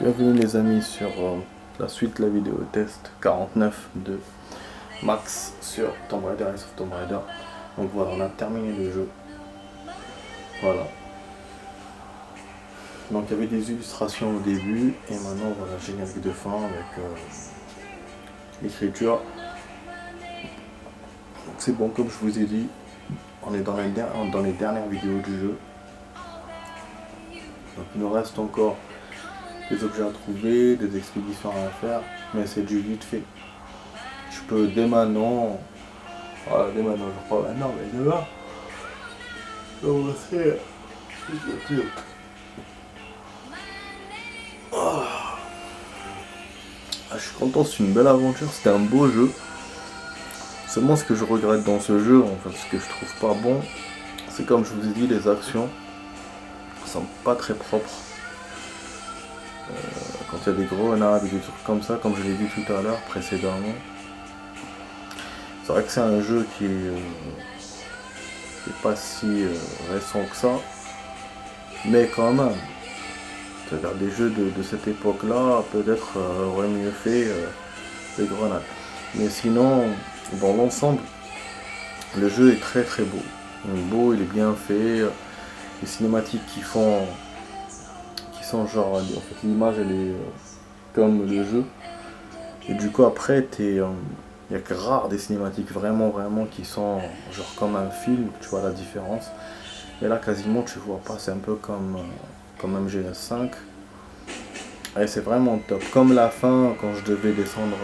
Bienvenue les amis sur la suite de la vidéo test 49 de Max sur Tomb Raider et of Tomb Raider. Donc voilà, on a terminé le jeu. Voilà. Donc il y avait des illustrations au début et maintenant voilà, générique de fin avec l'écriture. Donc c'est bon, comme je vous ai dit, on est dans les dernières vidéos du jeu. Donc il nous reste encore des objets à trouver, des expéditions à faire, mais c'est du vite fait. Je peux dès maintenant, voilà, dès maintenant, je crois maintenant, mais demain, commencer. Je suis content, c'est une belle aventure, c'était un beau jeu. Seulement ce que je regrette dans ce jeu, enfin ce que je trouve pas bon, c'est comme je vous ai dit, les actions sont pas très propres. Quand il y a des grenades et des trucs comme ça, comme je l'ai dit tout à l'heure précédemment, c'est vrai que c'est un jeu qui est pas si récent que ça, mais quand même, c'est-à-dire des jeux de cette époque-là, peut-être auraient mieux fait des grenades. Mais sinon, dans l'ensemble, le jeu est très très beau. Il est beau, il est bien fait. Les cinématiques qui sont genre, en fait l'image elle est comme le jeu. Et du coup après, il y a que rare des cinématiques vraiment qui sont genre comme un film, tu vois la différence. Et là quasiment tu vois pas, c'est un peu comme MGS5. Et c'est vraiment top. Comme la fin, quand je devais descendre,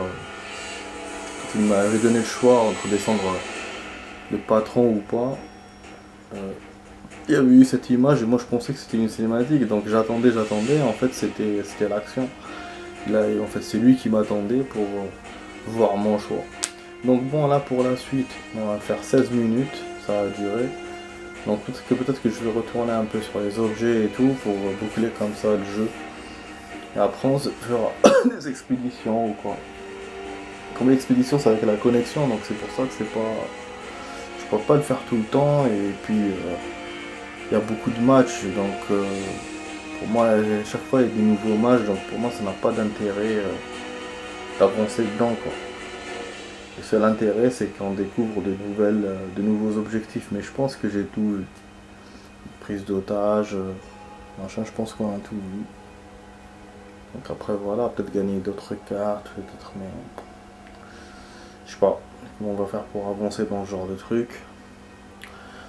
il m'avait donné le choix entre descendre le patron ou pas. Il y avait eu cette image et moi je pensais que c'était une cinématique, donc j'attendais, en fait c'était l'action. Là, en fait c'est lui qui m'attendait pour voir mon choix. Donc bon, là pour la suite, on va faire 16 minutes, ça va durer. Donc peut-être que je vais retourner un peu sur les objets et tout pour boucler comme ça le jeu. Et après on se fera des expéditions ou quoi. Comme l'expédition c'est avec la connexion, donc c'est pour ça que c'est pas... Je peux pas le faire tout le temps et puis il y a beaucoup de matchs, donc pour moi chaque fois il y a des nouveaux matchs, donc pour moi ça n'a pas d'intérêt d'avancer dedans quoi. Le seul intérêt c'est qu'on découvre de nouveaux objectifs, mais je pense que j'ai tout vu. Prise d'otage, machin, je pense qu'on a tout vu. Donc après voilà, peut-être gagner d'autres cartes, peut-être, mais je sais pas comment on va faire pour avancer dans ce genre de truc.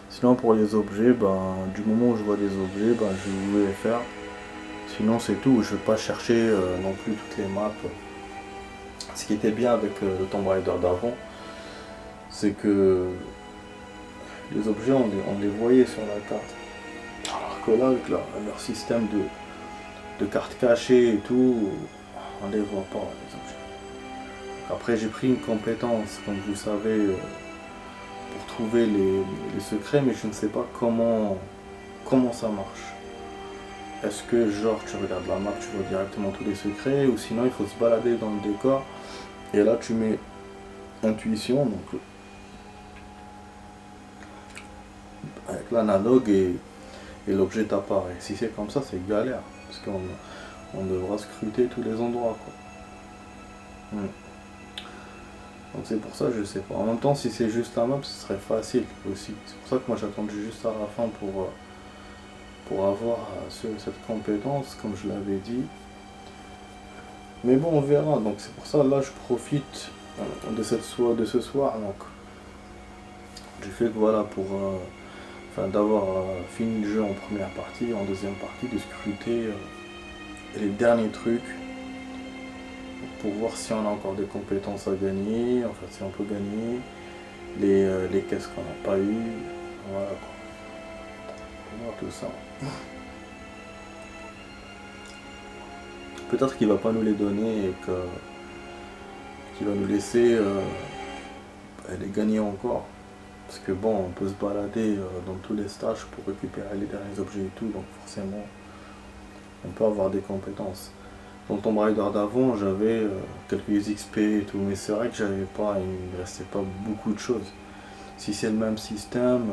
Sinon pour les objets, du moment où je vois des objets, je vais les faire. Sinon c'est tout, je vais pas chercher non plus toutes les maps. Ce qui était bien avec le Tomb Raider d'avant, c'est que les objets on les voyait sur la carte. Alors que là avec leur système de cartes cachées et tout, on les voit pas les objets. Donc après j'ai pris une compétence, comme vous savez, pour trouver les secrets, mais je ne sais pas comment ça marche. Est-ce que genre tu regardes la map, tu vois directement tous les secrets, ou sinon il faut se balader dans le décor et là tu mets intuition, donc avec l'analogue et l'objet t'apparaît. Si c'est comme ça, c'est galère, parce qu'on devra scruter tous les endroits quoi. Donc c'est pour ça, je sais pas. En même temps, si c'est juste la map, ce serait facile aussi. C'est pour ça que moi j'attendais juste à la fin pour avoir cette compétence, comme je l'avais dit. Mais bon, on verra. Donc c'est pour ça, là, je profite de ce soir. Donc j'ai fait que voilà, d'avoir fini le jeu en première partie, en deuxième partie, de scruter les derniers trucs pour voir si on a encore des compétences à gagner, en fait si on peut gagner, les caisses qu'on n'a pas eues, voilà quoi. Pour voir tout ça. Peut-être qu'il va pas nous les donner et qu'il va nous laisser les gagner encore. Parce que bon, on peut se balader dans tous les stages pour récupérer les derniers objets et tout, donc forcément on peut avoir des compétences. Dans Tomb Raider d'avant, j'avais quelques XP et tout, mais c'est vrai que j'avais pas, il ne restait pas beaucoup de choses. Si c'est le même système,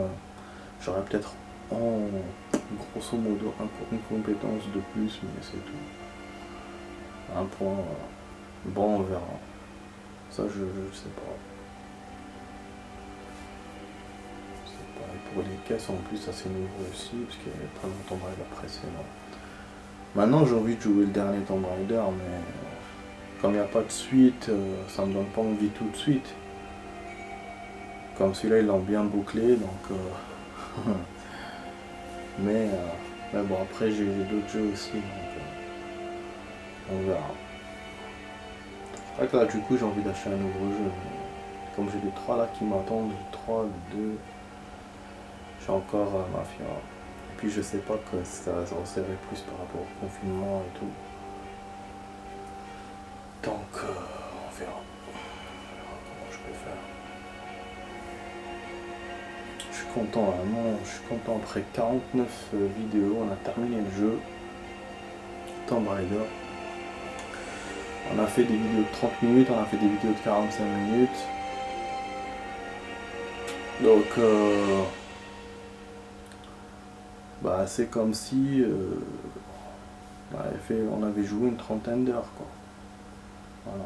j'aurais peut-être grosso modo une compétence de plus, mais c'est tout. Un point. Bon, on verra. Ça, je sais pas. Et pour les caisses, en plus, ça c'est nouveau aussi, parce qu'il y avait pas longtemps Tomb Raider précédent. Maintenant, j'ai envie de jouer le dernier Tomb Raider, mais comme il n'y a pas de suite, ça me donne pas envie tout de suite. Comme celui-là, ils l'ont bien bouclé, donc... mais bon, après, j'ai d'autres jeux aussi, donc on verra. C'est vrai que là, du coup, j'ai envie d'acheter un nouveau jeu. Mais comme j'ai les 3 là qui m'attendent, 3, 2, j'ai encore Mafia. Et puis, je sais pas que ça va se resserrer plus par rapport au confinement et tout. Donc, on verra. Comment je peux faire. Je suis content, vraiment, je suis content. Après 49 vidéos, on a terminé le jeu. Tomb Raider. On a fait des vidéos de 30 minutes, on a fait des vidéos de 45 minutes. Donc, bah, c'est comme si on avait joué une trentaine d'heures, quoi. Voilà.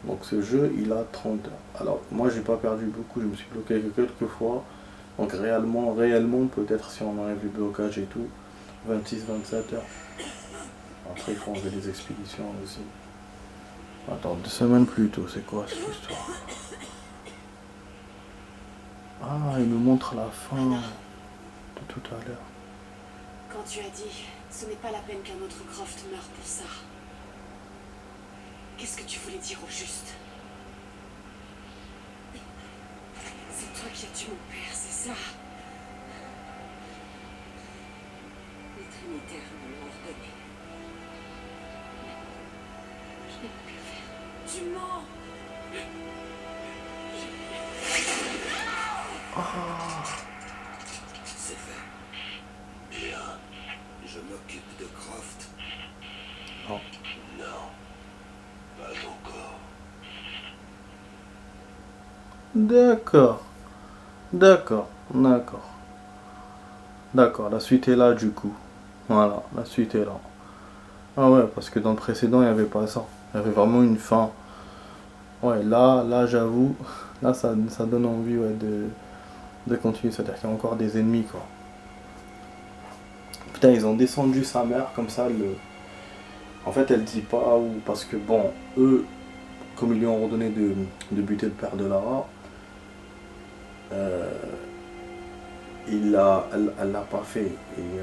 Donc ce jeu, il a 30 heures. Alors, moi, j'ai pas perdu beaucoup, je me suis bloqué quelques fois. Donc réellement, peut-être si on enlève les blocages et tout, 26-27 heures. Après, il faut enlever les expéditions aussi. Attends, 2 semaines plus tôt, c'est quoi cette histoire? Ah, il me montre la fin de tout à l'heure. Quand tu as dit, ce n'est pas la peine qu'un autre Croft meure pour ça. Qu'est-ce que tu voulais dire au juste? C'est toi qui as tué mon père, c'est ça? Les Trinitaires me l'ont ordonné. Je n'ai pas pu le faire. Tu mens! C'est fait. Bien. Je m'occupe de Croft. Non. Non. Pas encore. D'accord. D'accord. D'accord. D'accord, la suite est là du coup. Voilà, la suite est là. Ah ouais, parce que dans le précédent, il n'y avait pas ça. Il y avait vraiment une fin. Ouais, là j'avoue, là ça donne envie ouais, de continuer. C'est-à-dire qu'il y a encore des ennemis, quoi. Putain, ils ont descendu sa mère comme ça. En fait, elle dit pas où. Parce que bon, eux, comme ils lui ont ordonné de buter le père de Lara, elle l'a pas fait. Et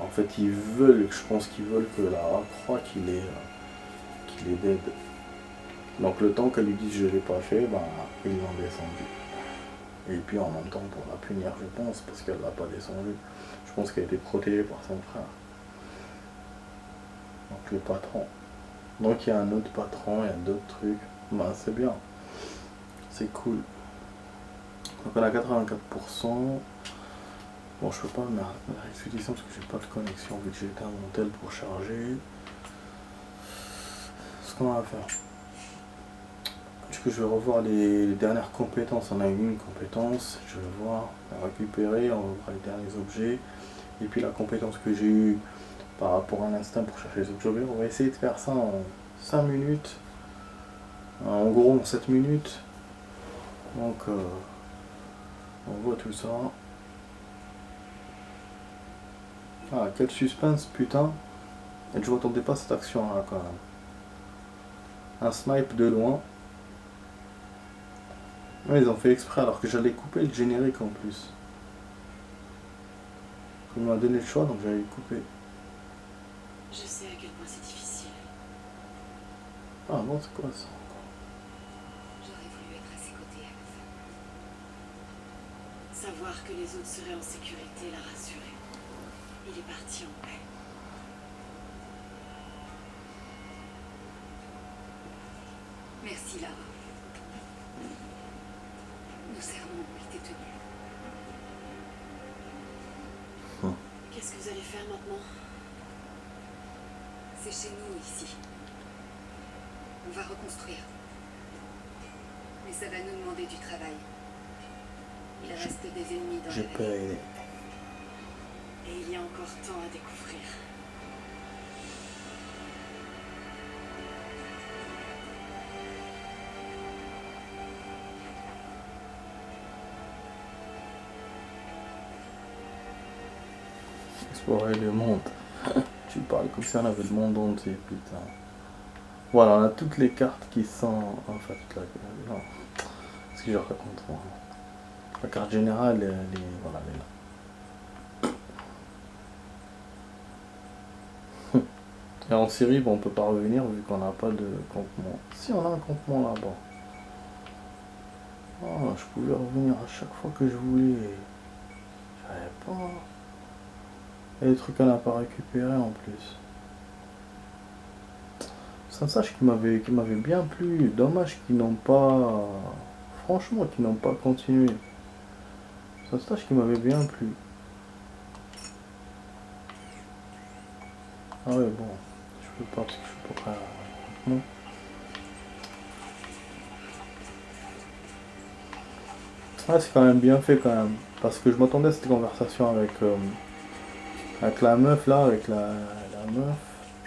en fait, je pense qu'ils veulent que Lara croit qu'il est dead. Donc le temps qu'elle lui dise je l'ai pas fait, bah, ils l'ont descendu. Et puis en même temps pour la punir, je pense, parce qu'elle l'a pas descendu. Je pense qu'elle a été protégée par son frère. Donc le patron. Donc il y a un autre patron, il y a d'autres trucs. Bah c'est bien. C'est cool. Donc on a 84%. Bon, je peux pas mettre la expédition parce que j'ai pas de connexion vu que j'ai éteint mon tel pour charger. Ce qu'on va faire. Du coup, je vais revoir les dernières compétences. On a une compétence, je vais voir, récupérer, on va voir les derniers objets. Et puis la compétence que j'ai eue par rapport à l'instinct pour chercher les autres objets. On va essayer de faire ça en 5 minutes. En gros, en 7 minutes. Donc, on voit tout ça. Ah, quel suspense, putain. Et je m'attendais pas à cette action là quand même. Un snipe de loin. Ouais, ils ont fait exprès alors que j'allais couper le générique en plus. On m'a donné le choix donc j'allais le couper. Je sais à quel point c'est difficile. Ah bon, c'est quoi ça? J'aurais voulu être à ses côtés à la fin. Savoir que les autres seraient en sécurité l'a rassuré. Il est parti en paix. Merci, Lara. Nos serments ont été tenus. Qu'est-ce que vous allez faire maintenant? C'est chez nous, ici. On va reconstruire. Mais ça va nous demander du travail. Il reste des ennemis dans J'ai la pas vallée. aidé. Et il y a encore tant à découvrir. Explorer le monde. Tu parles comme si on avait le monde entier, putain. Voilà, on a toutes les cartes qui sont... Enfin, non, ce que je raconte, moi. La carte générale, voilà, elle est là. Et en Syrie, bon, on peut pas revenir vu qu'on n'a pas de campement. Si, on a un campement là-bas. Oh, je pouvais revenir à chaque fois que je voulais. J'avais pas... Il y a des trucs qu'on n'a pas récupérés en plus. C'est un sage qui m'avait bien plu. Dommage qu'ils n'ont pas... Franchement, qu'ils n'ont pas continué. C'est un stage qui m'avait bien plu. Ah ouais, bon. Je peux pas parce que je suis pas prêt à... Non. Ah, c'est quand même bien fait quand même. Parce que je m'attendais à cette conversation avec la meuf là, avec la meuf.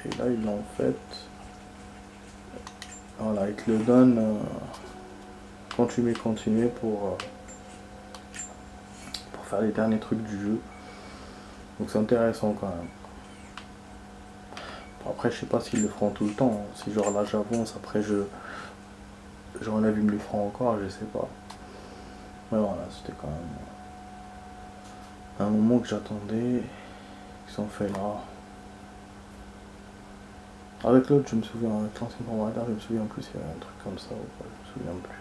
Et là, ils l'ont fait. Voilà, ils te le donnent. Continuer pour faire les derniers trucs du jeu. Donc c'est intéressant quand même. Après, je sais pas s'ils le feront tout le temps. Si genre là j'avance, après j'enlève, ils me le feront encore, je sais pas. Mais voilà, c'était quand même un moment que j'attendais. Ils sont fait là. Avec l'autre, je me souviens, avec l'ancien provider, je me souviens plus s'il y avait un truc comme ça ou pas, je me souviens plus.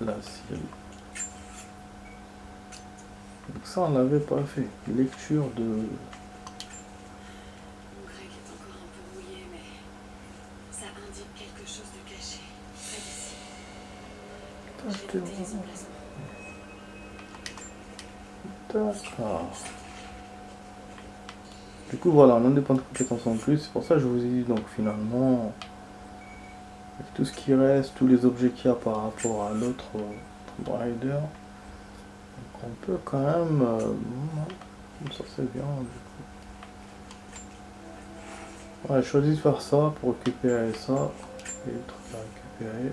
La Syrie. Donc ça, on l'avait pas fait. Lecture de... Mon grec est encore un peu mouillé, mais ça indique quelque chose de caché, près d'ici. J'ai noté les emplacements. D'accord. Du coup, voilà, on a des points de compétence en plus. C'est pour ça que je vous ai dit, donc finalement, avec tout ce qui reste, tous les objets qu'il y a par rapport à l'autre rider, donc on peut quand même... ça c'est bien, du coup. Ouais, j'ai choisi de faire ça pour récupérer ça. Et les trucs à récupérer.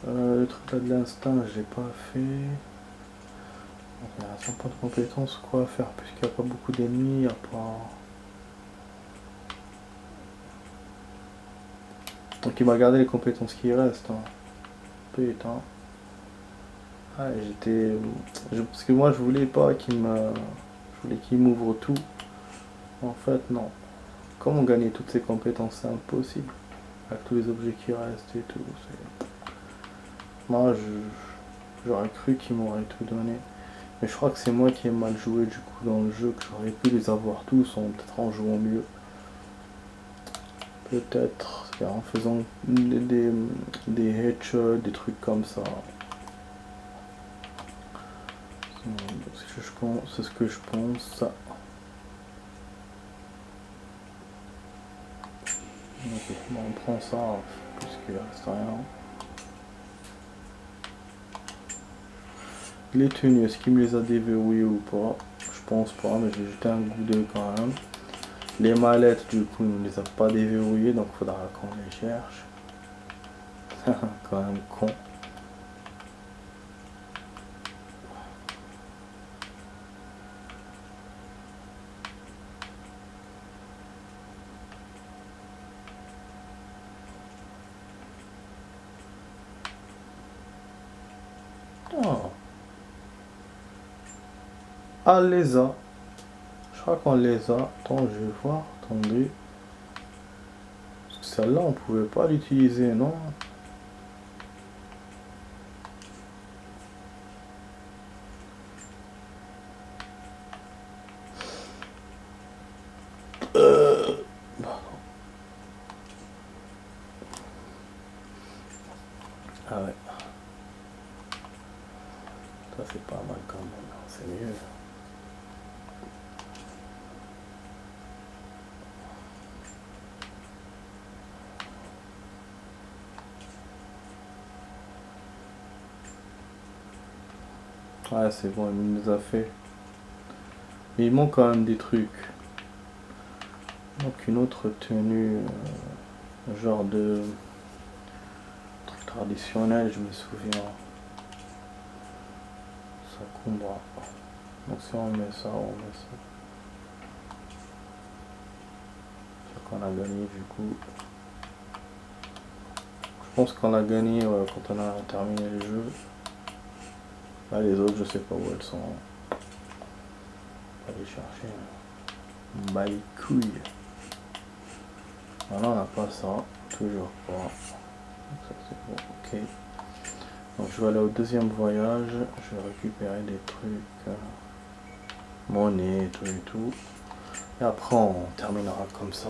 Le truc là de l'instinct, j'ai pas fait. Il y a 100 points de compétence, quoi faire, puisqu'il n'y a pas beaucoup d'ennemis, à part... Donc il m'a gardé les compétences qui restent. Hein. Putain. Ouais, j'étais... Parce que moi je voulais pas qu'il me... Je voulais qu'il m'ouvre tout. En fait, non. Comment gagner toutes ces compétences? C'est impossible. Avec tous les objets qui restent et tout. Moi, j'aurais cru qu'il m'aurait tout donné. Mais je crois que c'est moi qui ai mal joué du coup dans le jeu, que j'aurais pu les avoir tous, peut-être en jouant mieux. Peut-être en faisant des headshots, des trucs comme ça. C'est ce que je pense. Ok, bon, on prend ça, puisqu'il reste rien. Les tenues, est-ce qu'il me les a déverrouillées ou pas? Je pense pas, mais j'ai jeté un coup d'œil quand même. Les mallettes, du coup, il ne les a pas déverrouillées, donc il faudra qu'on les cherche. Quand même con. Oh. Ah, les a. Je crois qu'on les a. Attends, je vais voir. Attendez. Parce que celle-là, on pouvait pas l'utiliser, non? Ah ouais. Ça c'est pas mal quand même. C'est mieux. Ouais, c'est bon, il nous a fait. Mais il manque quand même des trucs. Donc une autre tenue, genre de truc traditionnel, je me souviens. Sakura. Donc si on met ça, on met ça. C'est qu'on a gagné du coup. Je pense qu'on a gagné quand on a terminé le jeu. Là les autres je sais pas où elles sont. On va aller chercher. Bah les couilles. Voilà, on n'a pas ça. Toujours pas. Donc ça c'est bon, ok. Donc je vais aller au deuxième voyage. Je vais récupérer des trucs. Monnaie, tout et tout. Et après on terminera comme ça.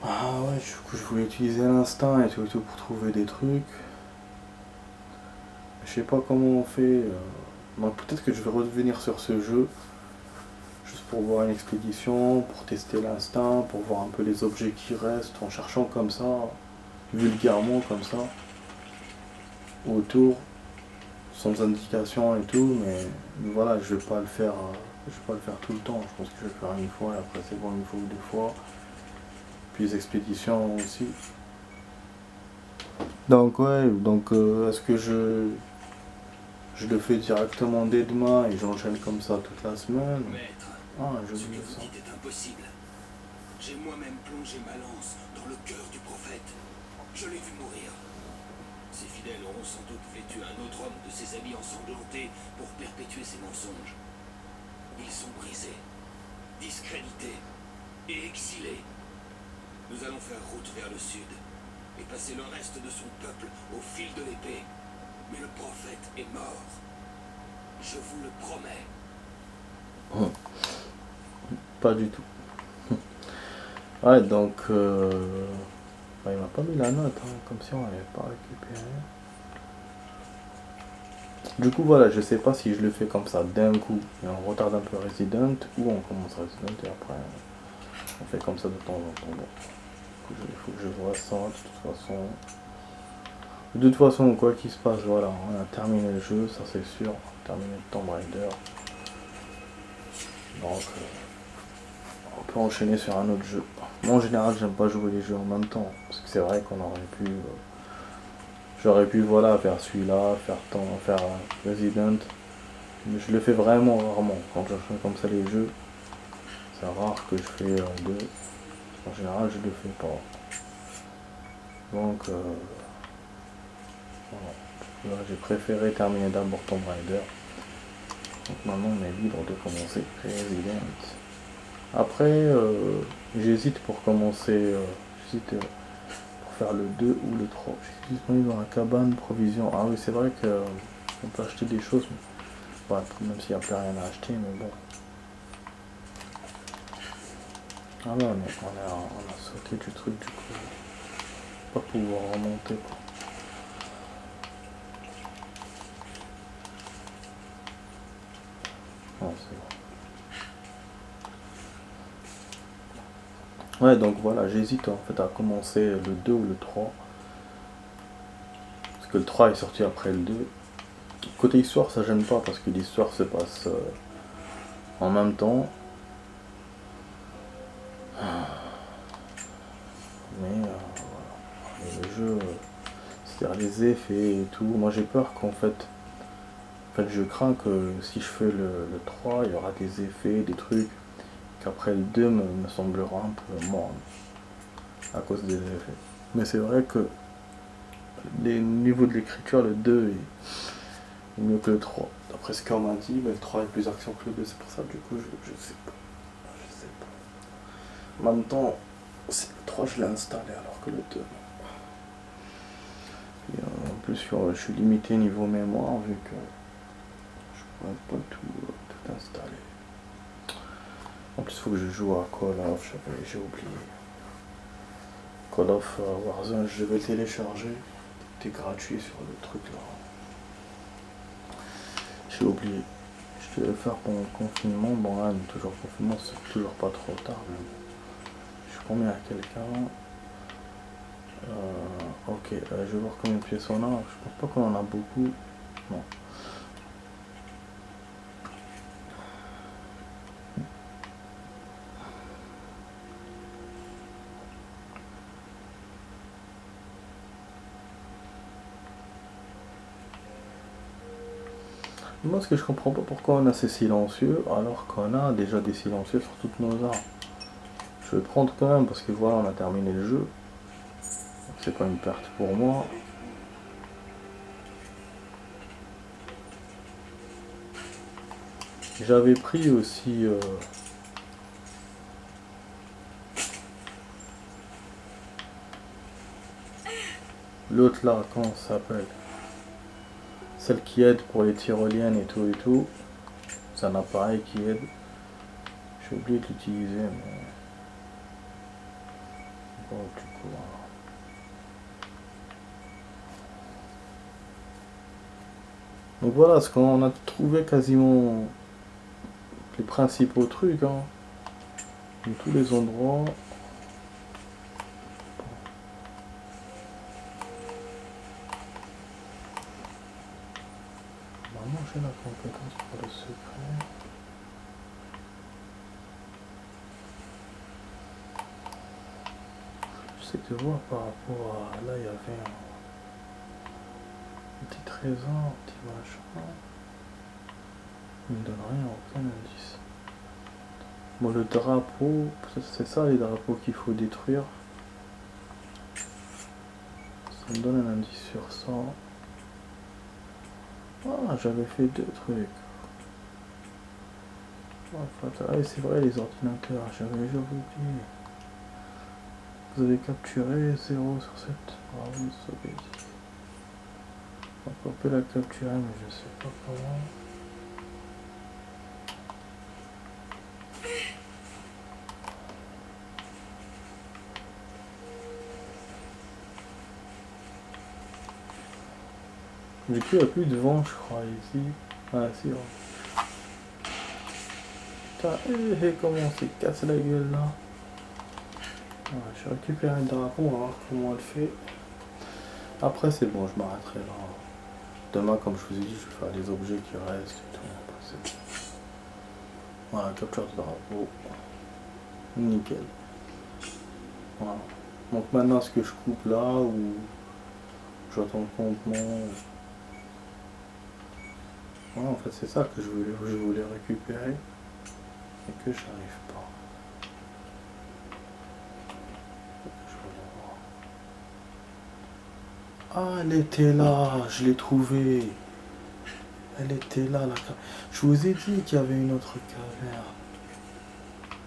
Ah ouais, du coup je voulais utiliser l'instinct et tout pour trouver des trucs. Je sais pas comment on fait. Donc peut-être que je vais revenir sur ce jeu. Juste pour voir une expédition, pour tester l'instinct, pour voir un peu les objets qui restent, en cherchant comme ça, vulgairement comme ça, autour, sans indication et tout, mais voilà, je vais pas le faire tout le temps. Je pense que je vais le faire une fois et après c'est bon une fois ou deux fois. Puis les expéditions aussi. Donc ouais, est-ce que je le fais directement dès demain et j'enchaîne comme ça toute la semaine? Maître, Ah, je ce que dis vous ça. dites est impossible. J'ai moi-même plongé ma lance dans le cœur du prophète. Je l'ai vu mourir. Ses fidèles auront sans doute vêtu un autre homme de ses habits ensanglantés pour perpétuer ses mensonges. Ils sont brisés, discrédités et exilés. Nous allons faire route vers le sud et passer le reste de son peuple au fil de l'épée. Mais le prophète est mort. Je vous le promets. Pas du tout. Ouais, donc bah, il m'a pas mis la note, hein, comme si on l'avait pas récupéré. Du coup voilà, je sais pas si je le fais comme ça d'un coup et on retarde un peu Resident ou on commence Resident et après on fait comme ça de temps en temps. Bon, il faut que je vois ça de toute façon. De toute façon, quoi qu'il se passe, voilà, on a terminé le jeu, ça c'est sûr. On a terminé Tomb Raider. Donc on peut enchaîner sur un autre jeu. Moi en général j'aime pas jouer les jeux en même temps. Parce que c'est vrai qu'on aurait pu. J'aurais pu voilà faire celui-là, faire Resident. Mais je le fais vraiment rarement. Quand je fais comme ça les jeux, c'est rare que je fais deux. En général je le fais pas. Donc voilà. J'ai préféré terminer d'abord Tomb Raider. Donc maintenant on est libre de commencer Resident. Après j'hésite pour commencer. J'hésite pour faire le 2 ou le 3. Je suis disponible dans la cabane, provision. Ah oui c'est vrai que on peut acheter des choses. Mais... Ouais, même s'il n'y a plus rien à acheter, mais bon. Ah ouais, mais on a sauté du truc du coup. Pas pouvoir remonter quoi. Non, c'est bon. Ouais, donc voilà, j'hésite en fait à commencer le 2 ou le 3. Parce que le 3 est sorti après le 2. Côté histoire, ça gêne pas parce que l'histoire se passe en même temps. Mais le jeu, c'est-à-dire les effets et tout. Moi j'ai peur qu'en fait, je crains que si je fais le 3, il y aura des effets, des trucs, qu'après le 2 me semblera un peu mort à cause des effets. Mais c'est vrai que les niveaux de l'écriture, le 2 est mieux que le 3. D'après ce qu'on m'a dit, mais le 3 est plus action que le 2, c'est pour ça du coup je sais pas. Je sais pas. En même temps, le 3 je l'ai installé alors que le 2. Et en plus je suis limité niveau mémoire vu que je pourrais pas tout installer. En plus il faut que je joue à Call of, j'ai oublié. Call of Warzone, je vais le télécharger. C'était gratuit sur le truc là. J'ai oublié. Je devais le faire pendant le confinement. Bon là, toujours confinement, c'est toujours pas trop tard. Mais je suis combien à quelqu'un. Ok, je vais voir combien de pièces on a. Je pense pas qu'on en a beaucoup. Non. Moi, ce que je comprends pas, pourquoi on a ces silencieux alors qu'on a déjà des silencieux sur toutes nos armes. Je vais prendre quand même parce que voilà, on a terminé le jeu. C'est pas une perte pour moi. J'avais pris aussi l'autre là, comment ça s'appelle? Celle qui aide pour les tyroliennes et tout et tout. C'est un appareil qui aide. J'ai oublié de l'utiliser, mais bon, du coup, voilà. Donc voilà, ce qu'on a trouvé quasiment les principaux trucs, hein, dans tous les endroits. Normalement, j'ai la compétence pour le secret. C'est de voir par rapport à... Là, il y avait un petit trésor, un petit machin. Il me donne rien, aucun indice. Bon, le drapeau, c'est ça les drapeaux qu'il faut détruire. Ça me donne un indice sur ça. Ah, j'avais fait 2 trucs. Ah, c'est vrai, les ordinateurs, j'avais déjà oublié. Vous avez capturé 0 sur 7. Bravo, sauvé. On peut la capturer, mais je sais pas comment. Du coup, il n'y a plus de vent, je crois, ici. Ah, si, ouais. Putain, comment on s'est cassé la gueule là. Ouais, je récupère le drapeau, on va voir comment on le fait. Après, c'est bon, je m'arrêterai là. Demain, comme je vous ai dit, je vais faire les objets qui restent et tout. Après, c'est bon. Voilà, capture de drapeau. Nickel. Voilà. Donc maintenant, ce que je coupe là, ou j'attends le complement. Voilà, en fait, c'est ça que je voulais récupérer et que j'arrive pas. Ah, elle était là, je l'ai trouvée. Elle était là, la caverne. Je vous ai dit qu'il y avait une autre caverne.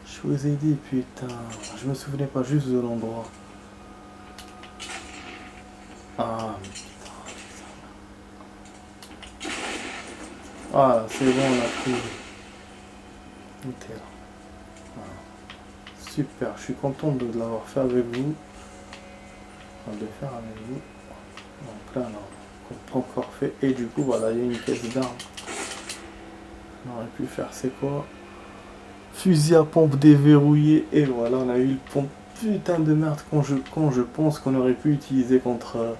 Je vous ai dit, putain. Je me souvenais pas juste de l'endroit. Ah, mais putain. Ah, c'est bon, on l'a trouvé. Elle était là. Voilà. Super, je suis content de l'avoir fait avec vous. Enfin, de le faire avec vous. Donc là, on n'a pas encore fait. Et du coup, voilà, il y a une caisse d'armes. On aurait pu faire, c'est quoi? Fusil à pompe déverrouillé. Et voilà, on a eu le pompe. Putain de merde, quand je pense qu'on aurait pu utiliser contre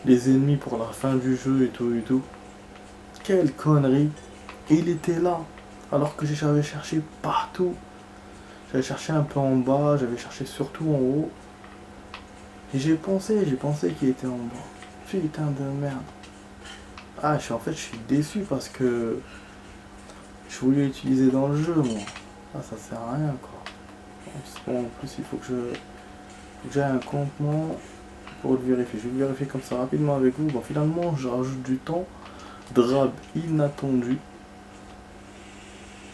les ennemis pour la fin du jeu et tout et tout. Quelle connerie. Et il était là. Alors que j'avais cherché partout. J'avais cherché un peu en bas, j'avais cherché surtout en haut. Et j'ai pensé qu'il était en bas. Putain de merde. Ah, je suis déçu parce que je voulais l'utiliser dans le jeu, moi. Ah, ça sert à rien, quoi. Bon, en plus, il faut que j'ai un comptement pour le vérifier. Je vais le vérifier comme ça rapidement avec vous. Bon, finalement, je rajoute du temps. Drab inattendu.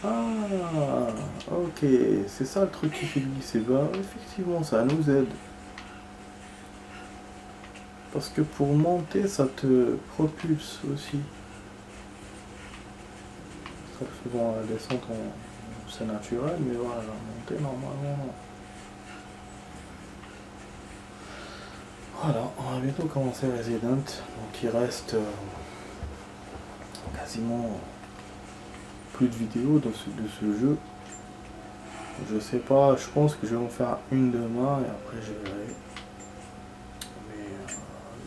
Ah, ok. C'est ça le truc qui fait glisser. Bah, effectivement, ça nous aide. Parce que pour monter, ça te propulse aussi. Ça fait bon, la descente, c'est naturel, mais voilà, la montée, normalement, non. Voilà, on va bientôt commencer Resident. Donc il reste quasiment plus de vidéos de ce jeu. Je sais pas, je pense que je vais en faire une demain et après je verrai. Mais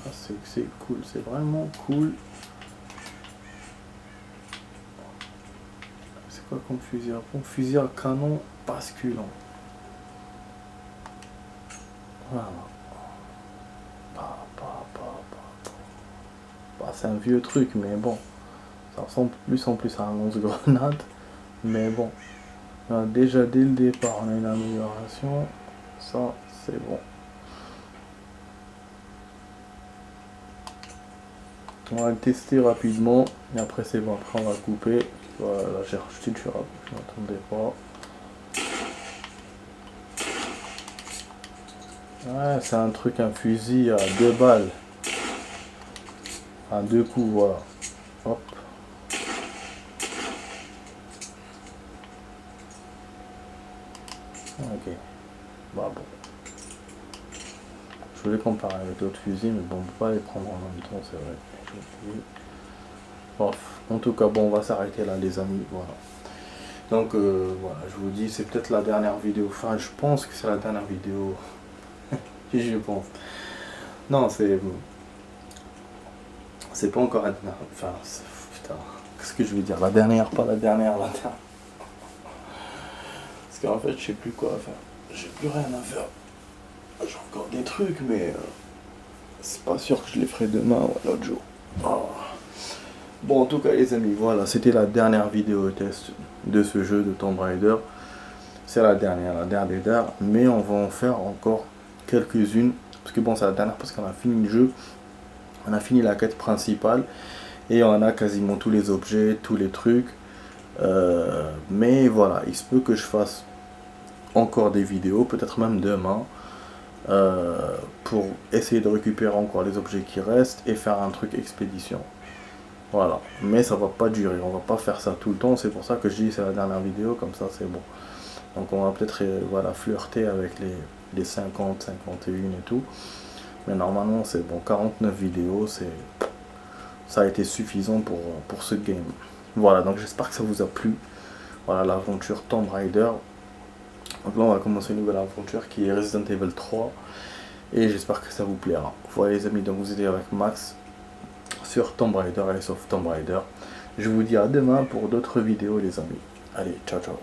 là c'est cool, c'est vraiment cool. C'est quoi comme fusil à pompe? Fusil à canon basculant. Voilà. Bah, c'est un vieux truc, mais bon, Ça ressemble plus en plus à un lance-grenade. Mais bon. Déjà dès le départ on a une amélioration. Ça c'est bon. On va le tester rapidement. Et après c'est bon. Après on va le couper. Voilà, j'ai rajouté le churab. Je m'attendais pas. Ouais, c'est un truc, un fusil à 2 balles. À 2 coups, voilà. Hop. Ok. Bah bon. Je voulais comparer avec d'autres fusils, mais bon, on peut pas les prendre en même temps, c'est vrai. Bref. En tout cas, bon, on va s'arrêter là, les amis. Voilà. Donc, voilà, je vous dis, c'est peut-être la dernière vidéo. Enfin, je pense que c'est la dernière vidéo. Je pense. Non, c'est pas encore la dernière. Enfin, putain, qu'est-ce que je veux dire? La dernière, pas la dernière, la dernière. Parce qu'en fait, je sais plus quoi faire. J'ai plus rien à faire. J'ai encore des trucs, mais c'est pas sûr que je les ferai demain ou l'autre jour. Oh. Bon, en tout cas, les amis, voilà, c'était la dernière vidéo test de ce jeu de Tomb Raider. C'est la dernière, mais on va en faire encore quelques-unes. Parce que bon, c'est la dernière parce qu'on a fini le jeu. On a fini la quête principale. Et on a quasiment tous les objets, tous les trucs. Mais voilà, il se peut que je fasse encore des vidéos, peut-être même demain. Pour essayer de récupérer encore les objets qui restent et faire un truc expédition. Voilà, mais ça va pas durer, on va pas faire ça tout le temps, c'est pour ça que je dis c'est la dernière vidéo, comme ça c'est bon. Donc on va peut-être voilà, flirter avec les 50, 51 et tout. Mais normalement c'est bon, 49 vidéos, ça a été suffisant pour ce game. Voilà, donc j'espère que ça vous a plu. Voilà l'aventure Tomb Raider. Donc là on va commencer une nouvelle aventure qui est Resident Evil 3. Et j'espère que ça vous plaira. Voilà les amis, donc vous étiez avec Max sur Tomb Raider et sauf Tomb Raider. Je vous dis à demain pour d'autres vidéos les amis. Allez, ciao ciao.